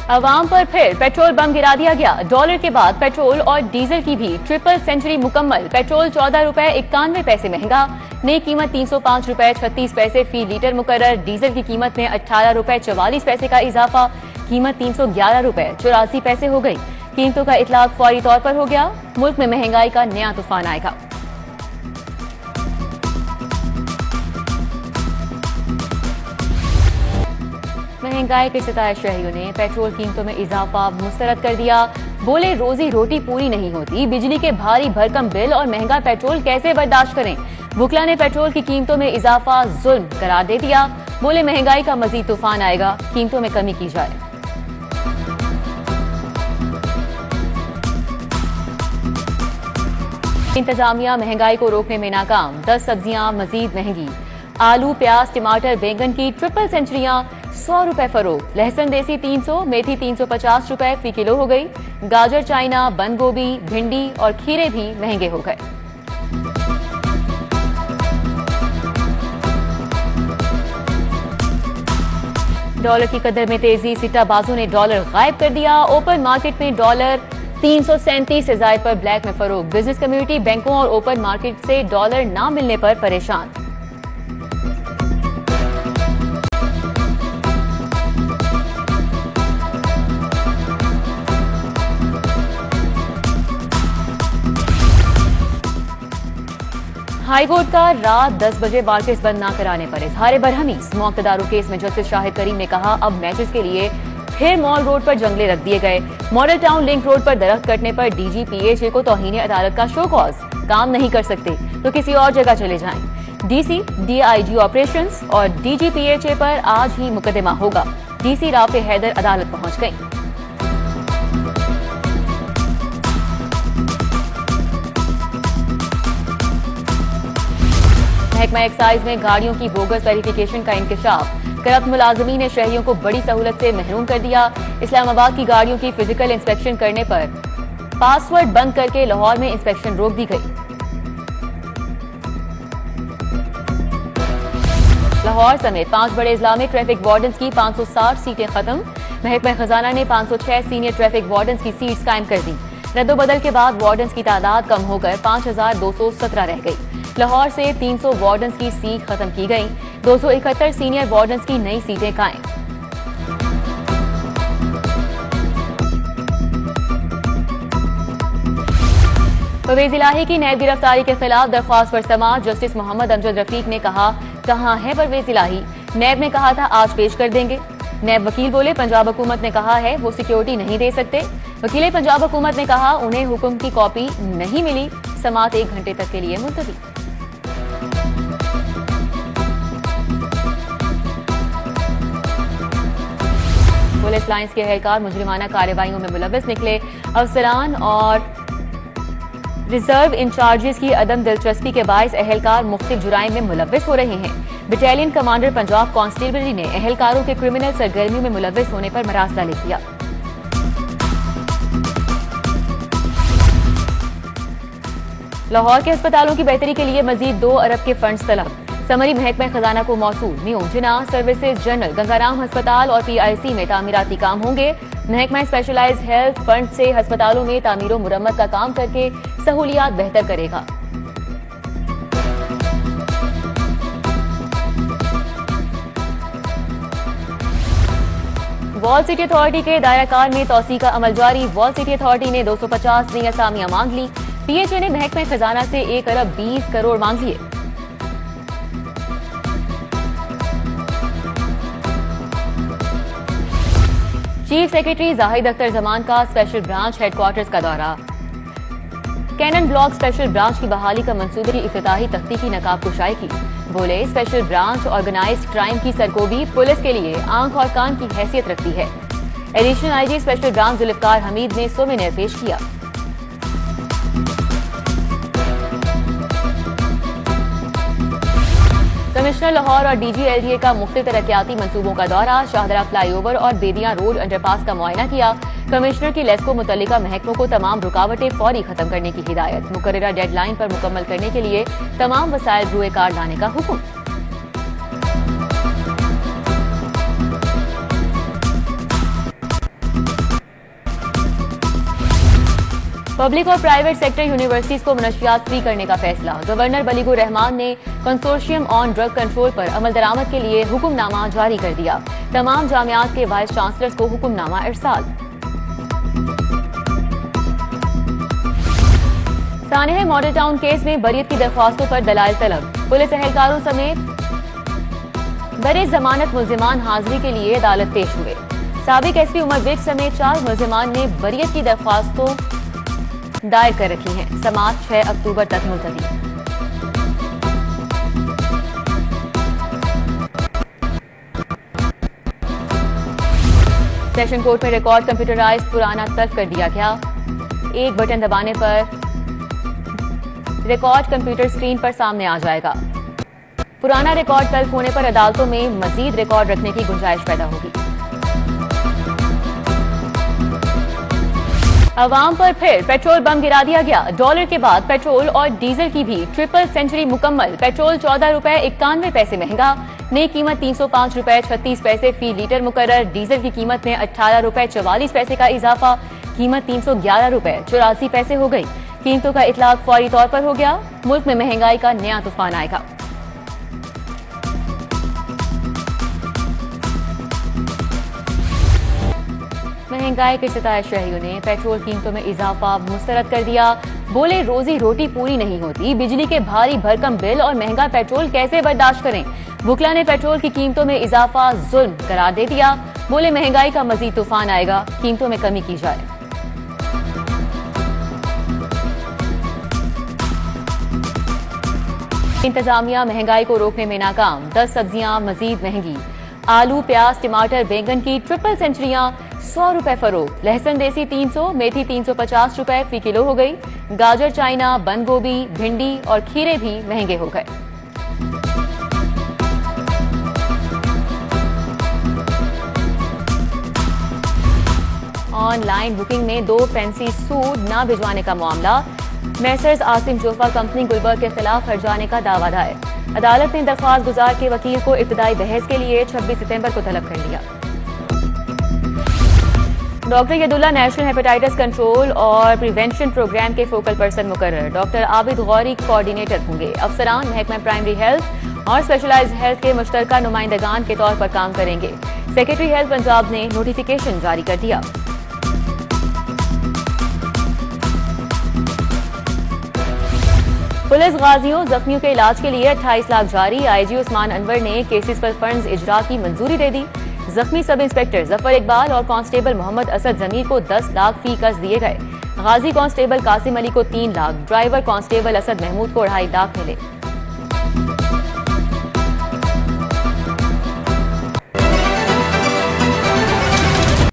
अवाम पर फिर petrol bomb गिरा दिया गया। डॉलर के बाद पेट्रोल और डीजल की भी ट्रिपल सेंचुरी मुकम्मल। पेट्रोल 14 रुपए 91 पैसे महंगा, नई कीमत 305 रुपए 36 पैसे फी लीटर मुकर्रर। डीजल की कीमत में 18 रुपए 44 पैसे का इजाफा, कीमत 311 रुपए 84 पैसे हो गई। कीमतों का इतलाक फौरी तौर पर हो गया। मुल्क में महंगाई का नया तूफान आएगा। महंगाई के सताए शहरियों ने पेट्रोल कीमतों में इजाफा मुस्तरद कर दिया। बोले रोजी रोटी पूरी नहीं होती, बिजली के भारी भरकम बिल और महंगा पेट्रोल कैसे बर्दाश्त करें। वुकला ने पेट्रोल की कीमतों में इजाफा जुल्म करार दे दिया। बोले महंगाई का मजीद तूफान आएगा, कीमतों में कमी की जाए। इंतजामिया महंगाई को रोकने में नाकाम, 10 सब्जियां मजीद महंगी। आलू प्याज टमाटर बैंगन की ट्रिपल सेंचुरियां 100 रुपए फरोख्त। लहसुन देसी 300, मेथी 350 रुपए फी किलो हो गई। गाजर चाइना बंद गोभी भिंडी और खीरे भी महंगे हो गए। डॉलर की कदर में तेजी, सिट्टा बाजू ने डॉलर गायब कर दिया। ओपन मार्केट में डॉलर 337 से जायद पर ब्लैक में फरोख्त। बिजनेस कम्युनिटी बैंकों और ओपन मार्केट से डॉलर ना मिलने पर परेशान। हाईकोर्ट का रात 10 बजे मार्केट्स बंद न कराने पर इजहार बरहमी। स्मॉक तदारुक केस में जस्टिस शाहिद करीम ने कहा, अब मैचेस के लिए फिर मॉल रोड पर जंगले रख दिए गए। मॉडल टाउन लिंक रोड पर दरख्त कटने पर डीजीपीएचए को तौहीन अदालत का शो कॉज। काम नहीं कर सकते तो किसी और जगह चले जाएं। डीसी डीआईजी ऑपरेशंस और डीजीपीएचए पर आज ही मुकदमा होगा। डीसी राफे हैदर अदालत पहुंच गई। महकमा एक्साइज में गाड़ियों की बोगस वेरिफिकेशन का इंकशाफ। करप्ट मुलाजमीन ने शहरियों को बड़ी सहूलत से महरूम कर दिया। इस्लामाबाद की गाड़ियों की फिजिकल इंस्पेक्शन करने पर पासवर्ड बंद करके लाहौर में इंस्पेक्शन रोक दी गई। लाहौर समेत 5 बड़े इजला में ट्रैफिक वार्डन्स की 560 सीटें खत्म। महकमा खजाना ने 506 सीनियर ट्रैफिक वार्डन्स की सीट्स कायम कर दी। रद्दोबदल के बाद वार्डन्स की तादाद कम होकर 5217 रह गई। लाहौर से 300 वार्डन्स की सीट खत्म की गई। 271 सीनियर वार्डन्स की नई सीटें कायम। परवेज इलाही की नैब गिरफ्तारी के खिलाफ दरख्वास्त पर समाअत। जस्टिस मोहम्मद अमजद रफीक ने कहा, कहां है परवेज इलाही? नैब ने कहा था आज पेश कर देंगे। नैब वकील बोले, पंजाब हुकूमत ने कहा है वो सिक्योरिटी नहीं दे सकते। वकील पंजाब हुकूमत ने कहा उन्हें हुक्म की कॉपी नहीं मिली। समाअत 1 घंटे तक के लिए मुलतवी। पुलिस लाइंस के एहलकार मुजरिमाना कार्रवाइयों में मुलव्वस निकले। अफसरान और रिजर्व इंचार्जेस की अदम दिलचस्पी के बायस एहलकार मुख्तलिफ जुराइम में मुलव्वस हो रहे हैं। बटालियन कमांडर पंजाब कांस्टेबलरी ने एहलकारों के क्रिमिनल सरगर्मियों में मुलव्वस होने पर मरासला लिख दिया। लाहौर के अस्पतालों की बेहतरी के लिए मजीद 2 अरब के फंड्स तलब। समरी महकमा खजाना को मौसूल। न्यू जिना सर्विसेज जनरल गंगाराम अस्पताल और पीआईसी में तामीराती काम होंगे। महकमा स्पेशलाइज्ड हेल्थ फंड से अस्पतालों में तामीर मुरम्मत का काम करके सहूलियात बेहतर करेगा। वॉल सिटी अथॉरिटी के दायराकार में तौसी का अमल जारी। वॉल सिटी अथॉरिटी ने 250 नई असामियां मांग ली। पीएचए ने महकमा खजाना से 1 अरब 20 करोड़ मांग लिए। चीफ सेक्रेटरी जाहिद अख्तर जमान का स्पेशल ब्रांच हेडक्वार्टर्स का दौरा। कैनन ब्लॉक स्पेशल ब्रांच की बहाली का मंसूबे की इफ्तिताही तख्ती की नकाब कुशाई की। बोले, स्पेशल ब्रांच ऑर्गेनाइज्ड क्राइम की सरकोबी पुलिस के लिए आंख और कान की हैसियत रखती है। Additional IG special branch Zulfiqar Hamid ने सोवेनियर पेश किया। कमिश्नर लाहौर और डीजीएलडीए का मुख्तलिफ तरक्याती मंसूबों का दौरा। शाहदरा फ्लाईओवर और बेदियां रोड अंडरपास का मुआयना किया। कमिश्नर की लेस को मुतल्लिका महकमों को तमाम रुकावटें फौरी खत्म करने की हिदायत। मुकर्ररा डेडलाइन पर मुकम्मल करने के लिए तमाम वसाइल रूए कार लाने का हुक्म। पब्लिक और प्राइवेट सेक्टर यूनिवर्सिटीज को मनशियात फ्री करने का फैसला। गवर्नर बलीगुर रहमान ने कंसोर्शियम ऑन ड्रग कंट्रोल पर अमल दरामद के लिए हुक्मनामा जारी कर दिया। तमाम जामियात के वाइस चांसलर्स को हुक्मनामा इरसाल। सानेह मॉडल टाउन केस में बरीयत की दरख्वास्तों पर दलाइल तलब। पुलिस एहलकारों समेत बड़े जमानत मुल्जिमान हाजिरी के लिए अदालत पेश हुए। साबिक एसपी उमर विक समेत 4 मुल्जिमान ने बरीयत की दरख्वास्तों दायर कर रखी हैं। समाअत 6 अक्टूबर तक मुलतवी। सेशन कोर्ट में रिकॉर्ड कंप्यूटराइज्ड पुराना तल्फ कर दिया गया। एक बटन दबाने पर रिकॉर्ड कंप्यूटर स्क्रीन पर सामने आ जाएगा। पुराना रिकॉर्ड तल्फ होने पर अदालतों में मजीद रिकॉर्ड रखने की गुंजाइश पैदा होगी। अवाम पर फिर पेट्रोल बम गिरा दिया गया। डॉलर के बाद पेट्रोल और डीजल की भी ट्रिपल सेंचुरी मुकम्मल। पेट्रोल 14 रुपए 91 पैसे महंगा। नई कीमत 305 रुपए 36 पैसे फी लीटर मुकर्रर। डीजल की कीमत में 18 रुपए 44 पैसे का इजाफा। कीमत 311 रुपए 84 पैसे हो गई। कीमतों का इतलाक फौरी तौर पर हो गया। मुल्क में महंगाई का नया तूफान आएगा। महंगाई के सितारे शहरियों ने पेट्रोल कीमतों में इजाफा मुस्तरद कर दिया। बोले रोजी रोटी पूरी नहीं होती, बिजली के भारी भरकम बिल और महंगा पेट्रोल कैसे बर्दाश्त करें। वुकला ने पेट्रोल की कीमतों में इजाफा जुल्म करार दे दिया। बोले महंगाई का मजीद तूफान आएगा, कीमतों में कमी की जाए। इंतजामिया महंगाई को रोकने में नाकाम। 10 सब्जियां मजीद महंगी। आलू, प्याज, टमाटर, बैंगन की ट्रिपल सेंचुरियां 100 रुपए फरोख्त। लहसुन देसी 300, मेथी 350 रुपए फी किलो हो गई। गाजर, चाइना, बंद गोभी, भिंडी और खीरे भी महंगे हो गए। ऑनलाइन बुकिंग में 2 फैंसी सूट न भिजवाने का मामला। मैसर्स आसिम जोफा कंपनी गुलबर्ग के खिलाफ हर्जाने का दावा दायर। अदालत ने दरख्वास्त गुजार के वकील को इब्तदाई बहस के लिए 26 सितंबर को तलब कर लिया। Doctor Yadulla national hepatitis control और प्रिवेंशन प्रोग्राम के फोकल पर्सन मुकर्रर। डॉक्टर आबिद गौरी कोऑर्डिनेटर होंगे। अफसरान महकमा प्राइमरी हेल्थ और स्पेशलाइज्ड हेल्थ के मुश्तरका नुमाइंदगान के तौर पर काम करेंगे। सेक्रेटरी हेल्थ पंजाब ने नोटिफिकेशन जारी कर दिया। पुलिस गाजियों जख्मियों के इलाज के लिए 28 लाख जारी। आईजी उस्मान अनवर ने केसेस पर फंड्स इजरा की मंजूरी दे दी। जख्मी सब इंस्पेक्टर जफर इकबाल और कांस्टेबल मोहम्मद असद जमीर को 10 लाख फी कर्ज दिए गए। गाजी कांस्टेबल कासिम अली को 3 लाख, ड्राइवर कांस्टेबल असद महमूद को 2.5 लाख मिले।